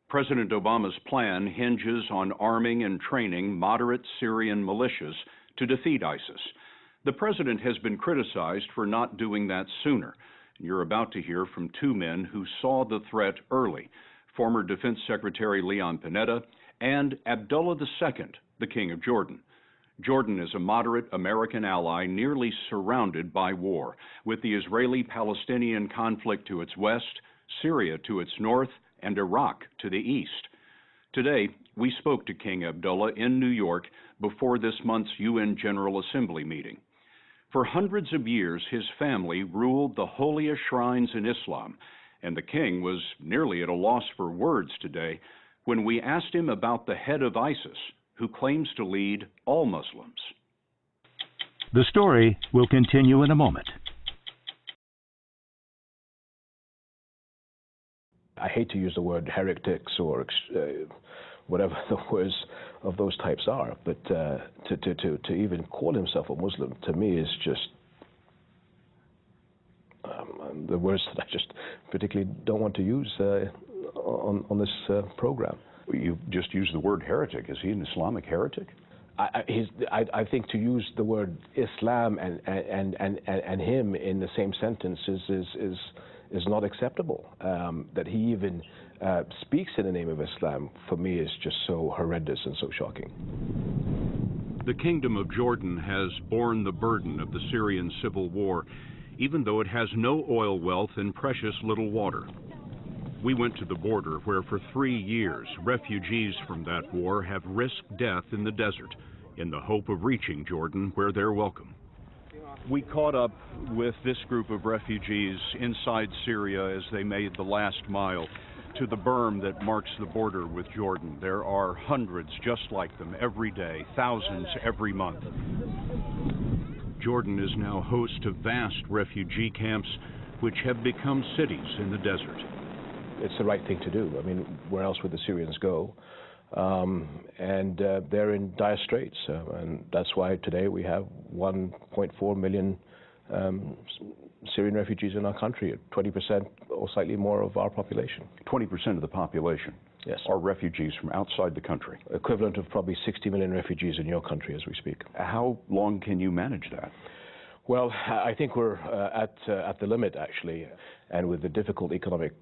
President Obama's plan hinges on arming and training moderate Syrian militias to defeat ISIS. The president has been criticized for not doing that sooner. You're about to hear from two men who saw the threat early, former Defense Secretary Leon Panetta and Abdullah II, the King of Jordan. Jordan is a moderate American ally nearly surrounded by war, with the Israeli-Palestinian conflict to its west, Syria to its north, and Iraq to the east. Today, we spoke to King Abdullah in New York before this month's UN General Assembly meeting. For hundreds of years, his family ruled the holiest shrines in Islam, and the king was nearly at a loss for words today when we asked him about the head of ISIS, who claims to lead all Muslims. The story will continue in a moment. I hate to use the word heretics or whatever the words of those types are, but to even call himself a Muslim, to me, is just the words that I just particularly don't want to use on this program. You just used the word heretic. Is he an Islamic heretic? I think to use the word Islam and him in the same sentence is not acceptable. That he even speaks in the name of Islam, for me, is just so horrendous and so shocking. The Kingdom of Jordan has borne the burden of the Syrian civil war, even though it has no oil wealth and precious little water. We went to the border where for 3 years refugees from that war have risked death in the desert in the hope of reaching Jordan where they're welcome. We caught up with this group of refugees inside Syria as they made the last mile to the berm that marks the border with Jordan. There are hundreds just like them every day, thousands every month. Jordan is now host to vast refugee camps which have become cities in the desert. It's the right thing to do. I mean, where else would the Syrians go? And they're in dire straits, and that's why today we have 1.4 million Syrian refugees in our country, 20% or slightly more of our population. 20% of the population, yes, are refugees from outside the country. Equivalent of probably 60 million refugees in your country as we speak. How long can you manage that? Well, I think we're at the limit, actually, and with the difficult economic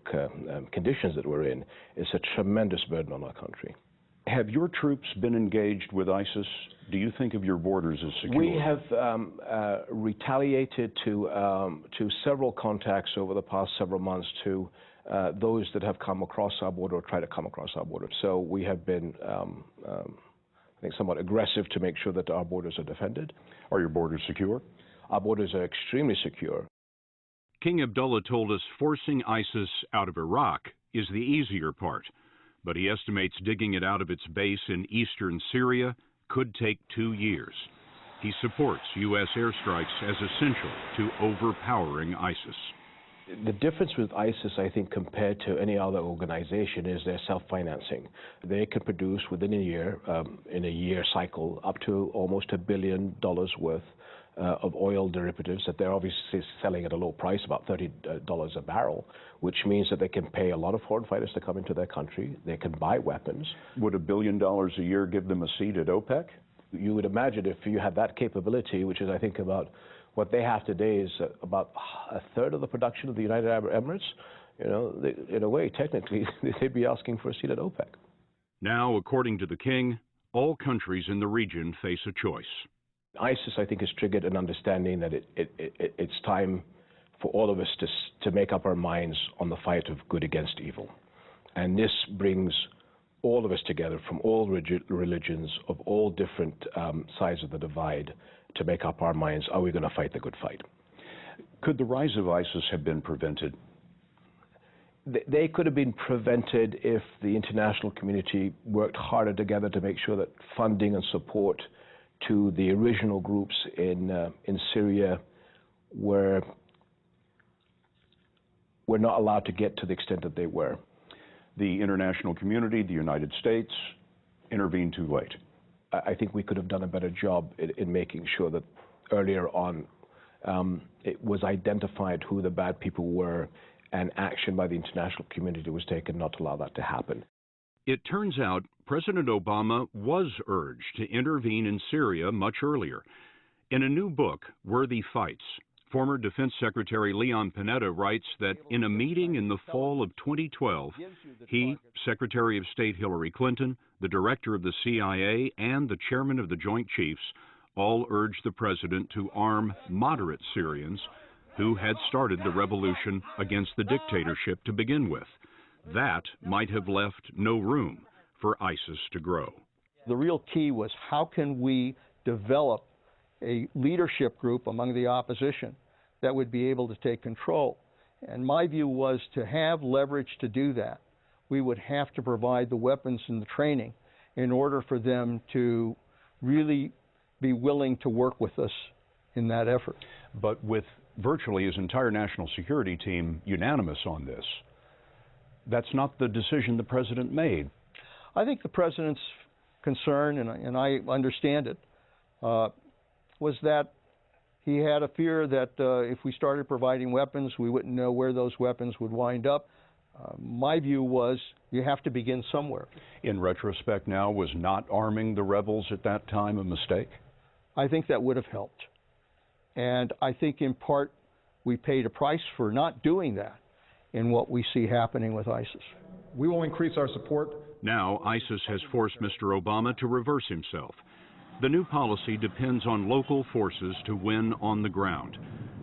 conditions that we're in, it's a tremendous burden on our country. Have your troops been engaged with ISIS? Do you think of your borders as secure? We have retaliated to several contacts over the past several months to those that have come across our border or try to come across our border. So we have been, I think, somewhat aggressive to make sure that our borders are defended. Are your borders secure? Our borders are extremely secure. King Abdullah told us forcing ISIS out of Iraq is the easier part, but he estimates digging it out of its base in eastern Syria could take 2 years. He supports U.S. airstrikes as essential to overpowering ISIS. The difference with ISIS, I think, compared to any other organization is their self-financing. They can produce within a year, in a year cycle, up to almost $1 billion worth of oil derivatives that they're obviously selling at a low price, about $30 a barrel, which means that they can pay a lot of foreign fighters to come into their country. They can buy weapons. Would $1 billion a year give them a seat at OPEC? You would imagine if you had that capability, which is, I think, about what they have today is about a third of the production of the United Arab Emirates. You know, in a way, technically, they'd be asking for a seat at OPEC. Now, according to the king, all countries in the region face a choice. ISIS, I think, has triggered an understanding that it's time for all of us to make up our minds on the fight of good against evil. And this brings all of us together from all religions of all different sides of the divide to make up our minds, are we going to fight the good fight? Could the rise of ISIS have been prevented? They could have been prevented if the international community worked harder together to make sure that funding and support to the original groups in Syria were not allowed to get to the extent that they were. The international community, the United States, intervened too late. I think we could have done a better job in making sure that earlier on it was identified who the bad people were and action by the international community was taken not to allow that to happen. It turns out President Obama was urged to intervene in Syria much earlier. In a new book, Worthy Fights, former Defense Secretary Leon Panetta writes that in a meeting in the fall of 2012, he, Secretary of State Hillary Clinton, the director of the CIA, and the chairman of the Joint Chiefs all urged the president to arm moderate Syrians who had started the revolution against the dictatorship to begin with. That might have left no room for ISIS to grow. The real key was, how can we develop a leadership group among the opposition that would be able to take control? And my view was, to have leverage to do that, we would have to provide the weapons and the training in order for them to really be willing to work with us in that effort. But with virtually his entire national security team unanimous on this, that's not the decision the president made. I think the president's concern, and I understand it, was that he had a fear that if we started providing weapons, we wouldn't know where those weapons would wind up. My view was, you have to begin somewhere. In retrospect now, was not arming the rebels at that time a mistake? I think that would have helped. And I think in part we paid a price for not doing that in what we see happening with ISIS. We will increase our support. Now, ISIS has forced Mr. Obama to reverse himself. The new policy depends on local forces to win on the ground,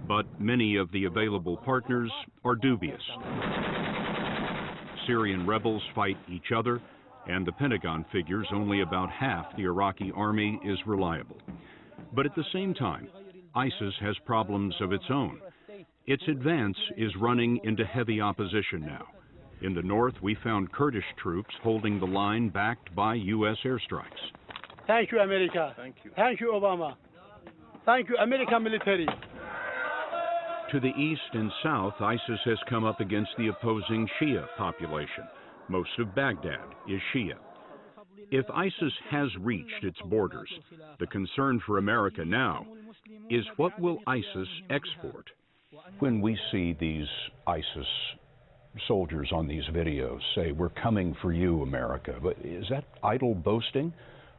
but many of the available partners are dubious. Syrian rebels fight each other, and the Pentagon figures only about half the Iraqi army is reliable. But at the same time, ISIS has problems of its own. Its advance is running into heavy opposition now. In the north, we found Kurdish troops holding the line backed by U.S. airstrikes. Thank you, America. Thank you. Thank you, Obama. Thank you, American military. To the east and south, ISIS has come up against the opposing Shia population. Most of Baghdad is Shia. If ISIS has reached its borders, the concern for America now is, what will ISIS export? When we see these ISIS soldiers on these videos say, "We're coming for you, America," but is that idle boasting,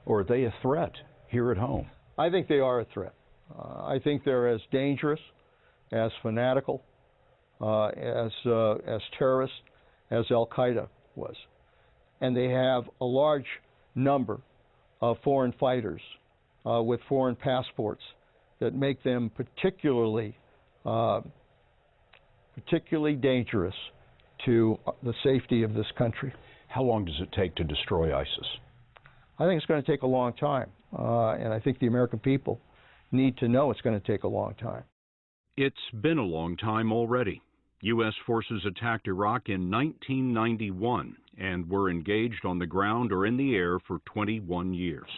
or are they a threat here at home? I think they are a threat. I think they're as dangerous, as fanatical, as terrorist as Al-Qaeda was. And they have a large number of foreign fighters with foreign passports that make them particularly dangerous to the safety of this country. How long does it take to destroy ISIS? I think it's going to take a long time, and I think the American people need to know it's going to take a long time. It's been a long time already. U.S. forces attacked Iraq in 1991 and were engaged on the ground or in the air for 21 years.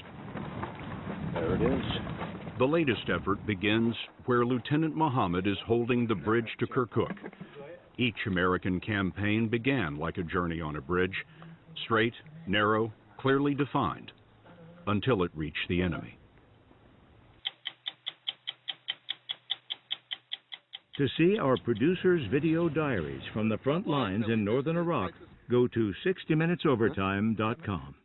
There it is. The latest effort begins where Lieutenant Mohammed is holding the bridge to Kirkuk. Each American campaign began like a journey on a bridge, straight, narrow, clearly defined, until it reached the enemy. To see our producers' video diaries from the front lines in northern Iraq, go to 60minutesovertime.com.